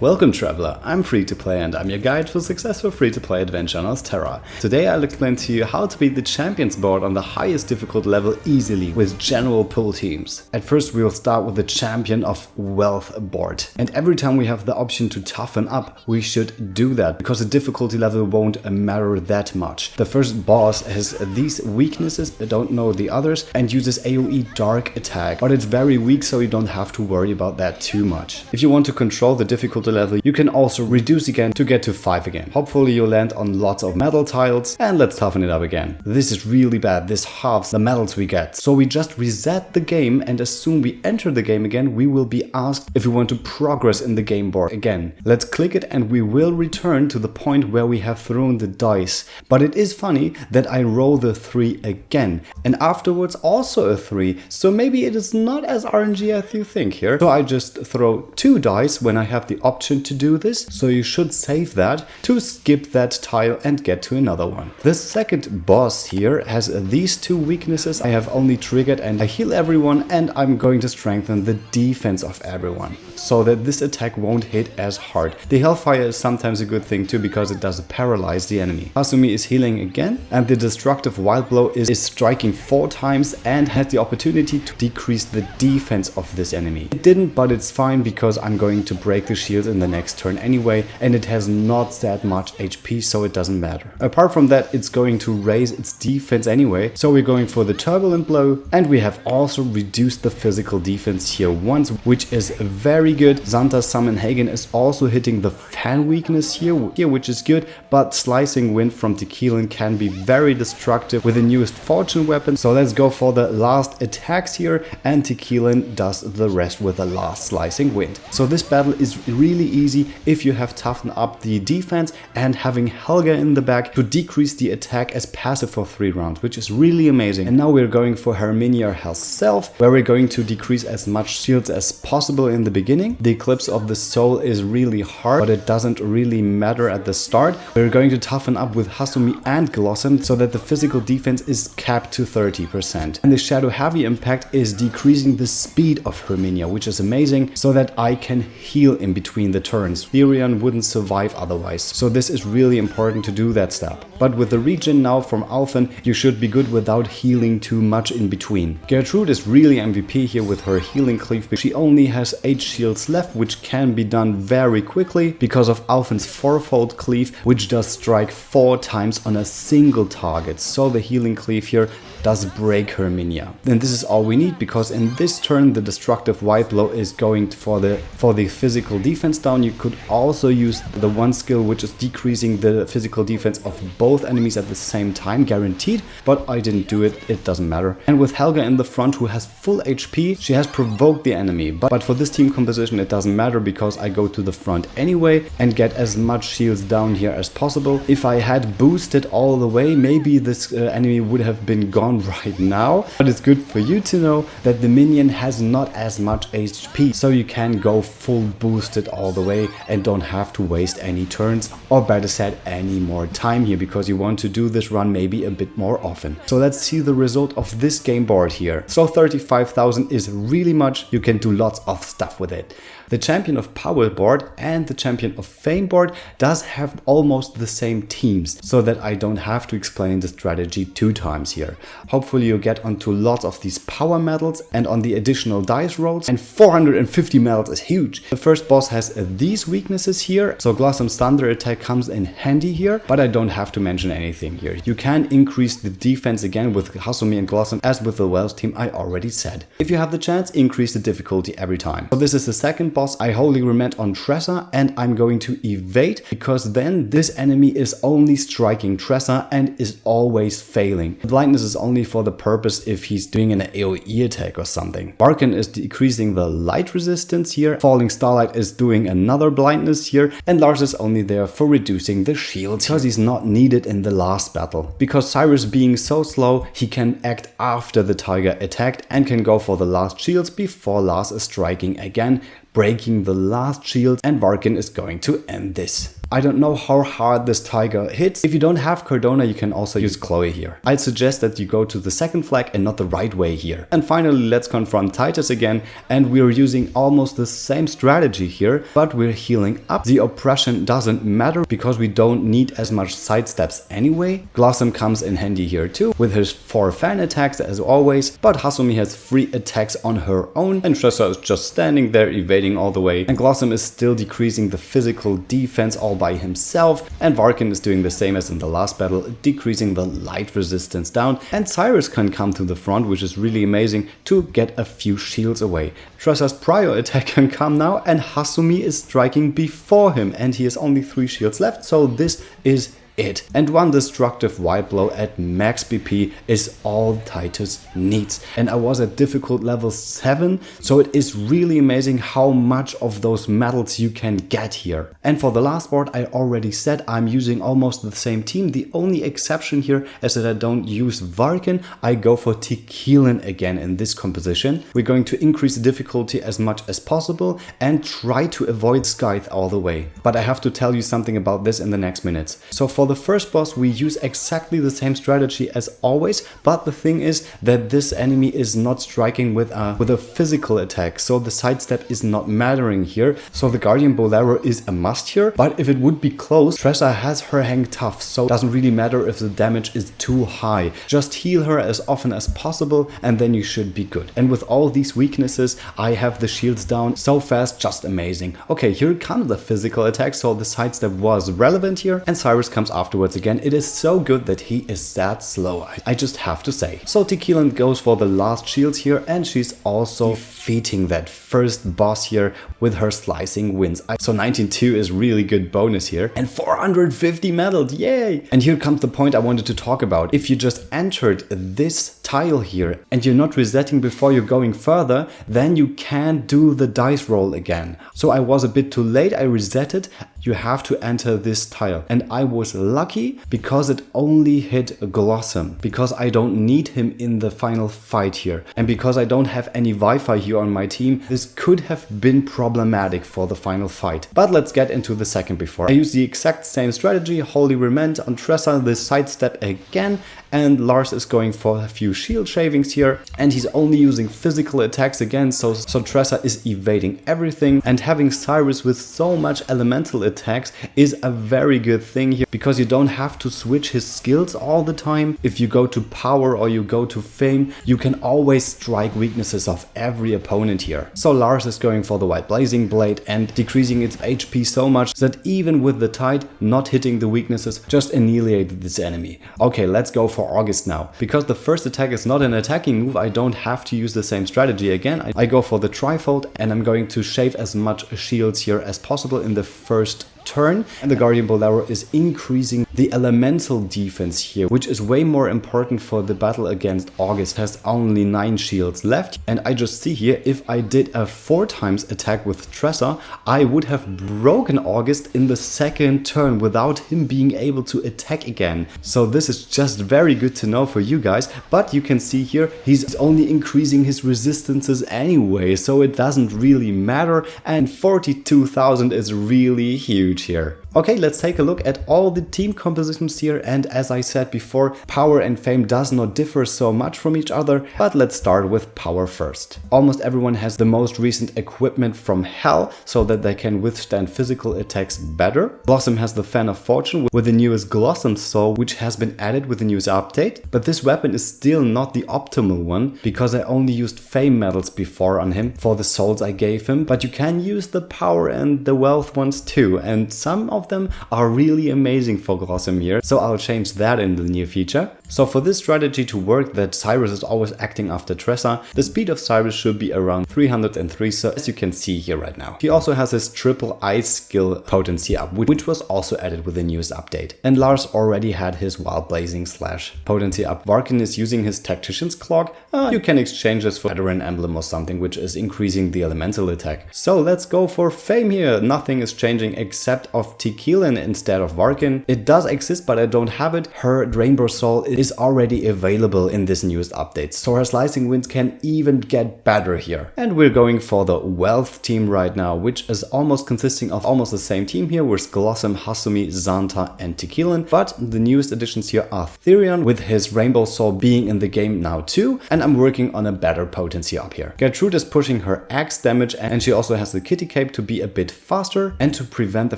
Welcome traveler, I'm Free2Play and I'm your guide for successful free-to-play adventure on Terra. Today I'll explain to you how to beat the champions board on the highest difficult level easily with general pull teams. At first we will start with the champion of wealth board, and every time we have the option to toughen up we should do that because the difficulty level won't matter that much. The first boss has these weaknesses, I don't know the others, and uses AoE dark attack, but it's very weak so you don't have to worry about that too much. If you want to control the difficulty level, you can also reduce again to get to 5 again. Hopefully you land on lots of metal tiles, and let's toughen it up again. This is really bad, this halves the medals we get. So we just reset the game, and as soon we enter the game again, we will be asked if we want to progress in the game board again. Let's click it and we will return to the point where we have thrown the dice. But it is funny that I roll the 3 again, and afterwards also a 3, so maybe it is not as RNG as you think here. So I just throw 2 dice when I have the option to do this, so you should save that to skip that tile and get to another one. The second boss here has these 2 weaknesses I have only triggered, and I heal everyone and I'm going to strengthen the defense of everyone so that this attack won't hit as hard. The Hellfire is sometimes a good thing too because it does paralyze the enemy. Hasumi is healing again, and the destructive wild blow is striking 4 times and has the opportunity to decrease the defense of this enemy. It didn't, but it's fine because I'm going to break the shield in the next turn anyway, and it has not that much HP, so it doesn't matter. Apart from that, it's going to raise its defense anyway, so we're going for the turbulent blow, and we have also reduced the physical defense here once, which is very good. Xanta's Summon Hagen is also hitting the fan weakness here, which is good, but slicing wind from Tequilan can be very destructive with the newest fortune weapon, so let's go for the last attacks here, and Tequilan does the rest with the last slicing wind. So this battle is really easy if you have toughened up the defense and having Helga in the back to decrease the attack as passive for 3 rounds, which is really amazing. And now we're going for Herminia herself, where we're going to decrease as much shields as possible in the beginning. The Eclipse of the Soul is really hard, but it doesn't really matter at the start. We're going to toughen up with Hasumi and Glossum so that the physical defense is capped to 30%. And the Shadow Heavy Impact is decreasing the speed of Herminia, which is amazing, so that I can heal in between the turns. Therion wouldn't survive otherwise, so this is really important to do that step. But with the regen now from Alphen, you should be good without healing too much in between. Gertrude is really MVP here with her healing cleave. She only has 8 shields left, which can be done very quickly because of Alphen's 4-fold cleave, which does strike 4 times on a single target. So the healing cleave here does break Herminia. And this is all we need, because in this turn the destructive white blow is going for the physical defense down. You could also use the one skill which is decreasing the physical defense of both enemies at the same time, guaranteed, but I didn't do it, it doesn't matter. And with Helga in the front, who has full HP, she has provoked the enemy, but for this team composition it doesn't matter because I go to the front anyway and get as much shields down here as possible. If I had boosted all the way, maybe this enemy would have been gone right now, but it's good for you to know that the minion has not as much HP, so you can go full boosted all the way and don't have to waste any turns, or better said, any more time here, because you want to do this run maybe a bit more often. So let's see the result of this game board here. So 35,000 is really much, you can do lots of stuff with it. The Champion of Power board and the Champion of Fame board does have almost the same teams, so that I don't have to explain the strategy 2 times here. Hopefully you get onto lots of these power medals and on the additional dice rolls, and 450 medals is huge. The first boss has these weaknesses here, so Glossum's Thunder attack comes in handy here, but I don't have to mention anything here. You can increase the defense again with Hasumi and Glossum, as with the Wells team I already said. If you have the chance, increase the difficulty every time. So this is the second boss. I wholly remand on Tressa, and I'm going to evade, because then this enemy is only striking Tressa and is always failing. Blindness is only for the purpose if he's doing an AoE attack or something. Barkin is decreasing the light resistance here, Falling Starlight is doing another blindness here, and Lars is only there for reducing the shields because he's not needed in the last battle. Because Cyrus being so slow, he can act after the tiger attacked and can go for the last shields before Lars is striking again, breaking the last shield, and Varkin is going to end this. I don't know how hard this tiger hits. If you don't have Cardona, you can also use Chloe here. I'd suggest that you go to the second flag and not the right way here. And finally, let's confront Titus again, and we're using almost the same strategy here, but we're healing up. The oppression doesn't matter because we don't need as much sidesteps anyway. Glossom comes in handy here too, with his 4 fan attacks as always, but Hasumi has 3 attacks on her own, and Tressa is just standing there evading all the way, and Glossom is still decreasing the physical defense all by himself, and Varkin is doing the same as in the last battle, decreasing the light resistance down, and Cyrus can come to the front, which is really amazing, to get a few shields away. Tressa's prior attack can come now, and Hasumi is striking before him, and he has only 3 shields left, so this is it. And one destructive white blow at max BP is all Titus needs. And I was at difficult level 7, so it is really amazing how much of those medals you can get here. And for the last board, I already said I'm using almost the same team. The only exception here is that I don't use Varkin, I go for Tequilan again in this composition. We're going to increase the difficulty as much as possible and try to avoid Scythe all the way. But I have to tell you something about this in the next minutes. So for the first boss, we use exactly the same strategy as always, but the thing is that this enemy is not striking with a physical attack, so the sidestep is not mattering here. So the Guardian Bolero is a must here, but if it would be close, Tressa has her hang tough, so it doesn't really matter if the damage is too high. Just heal her as often as possible and then you should be good. And with all these weaknesses, I have the shields down so fast, just amazing. Okay, here comes the physical attack, so the sidestep was relevant here, and Cyrus comes afterwards again. It is so good that he is that slow, I just have to say. So Tequilan goes for the last shields here, and she's also defeating that first boss here with her slicing winds. So 19-2 is really good bonus here, and 450 medals, yay! And here comes the point I wanted to talk about. If you just entered this tile here and you're not resetting before you're going further, then you can't do the dice roll again. So I was a bit too late, I resetted. You have to enter this tile, and I was lucky because it only hit Glossom, because I don't need him in the final fight here, and because I don't have any Wi-Fi here on my team, this could have been problematic for the final fight. But let's get into the second before. I use the exact same strategy, Holy Remand on Tressa, the sidestep again, and Lars is going for a few shield shavings here, and he's only using physical attacks again, so Tressa is evading everything, and having Cyrus with so much elemental attacks is a very good thing here, because you don't have to switch his skills all the time. If you go to power or you go to fame, you can always strike weaknesses of every opponent here. So Lars is going for the White Blazing Blade and decreasing its HP so much that even with the tide not hitting the weaknesses, just annihilated this enemy. Okay, let's go for August now. Because the first attack is not an attacking move, I don't have to use the same strategy again. I go for the trifold, and I'm going to shave as much shields here as possible in the first turn, and the Guardian Bolero is increasing the elemental defense here, which is way more important for the battle against August. Has only 9 shields left, and I just see here, if I did a 4 times attack with Tressa, I would have broken August in the second turn without him being able to attack again. So this is just very good to know for you guys, but you can see here he's only increasing his resistances anyway, so it doesn't really matter, and 42,000 is really huge here. Okay, let's take a look at all the team compositions here, and as I said before, power and fame does not differ so much from each other, but let's start with power first. Almost everyone has the most recent equipment from hell, so that they can withstand physical attacks better. Blossom has the Fan of Fortune with the newest Glossom Soul, which has been added with the newest update, but this weapon is still not the optimal one, because I only used fame medals before on him for the souls I gave him, but you can use the power and the wealth ones too, and some of them are really amazing for Glossom here, so I'll change that in the near future. So for this strategy to work, that Cyrus is always acting after Tressa, the speed of Cyrus should be around 303, so as you can see here right now. He also has his triple ice skill potency up, which was also added with the newest update. And Lars already had his Wild Blazing Slash potency up. Varkin is using his Tactician's Clock. You can exchange this for Veteran Emblem or something, which is increasing the elemental attack. So let's go for fame here. Nothing is changing except of Tequilan instead of Varkin. It does exist, but I don't have it. Her Rainbow Soul is already available in this newest update, so her slicing wins can even get better here. And we're going for the Wealth team right now, which is almost consisting of almost the same team here with Glossum, Hasumi, Xanta and Tequilan, but the newest additions here are Therion with his Rainbow Soul being in the game now too, and I'm working on a better potency up here. Gertrude is pushing her axe damage, and she also has the Kitty Cape to be a bit faster and to prevent the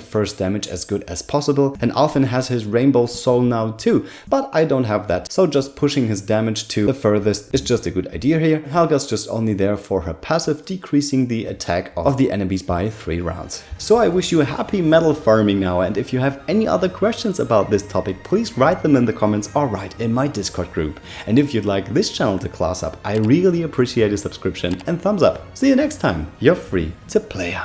first damage as good as possible. And Alfin has his Rainbow Soul now too, but I don't have that, so just pushing his damage to the furthest is just a good idea here. Helga's just only there for her passive, decreasing the attack of the enemies by 3 rounds. So I wish you a happy medal farming now, and if you have any other questions about this topic, please write them in the comments or write in my Discord group. And if you'd like this channel to class up, I really appreciate a subscription and thumbs up. See you next time. You're free to play.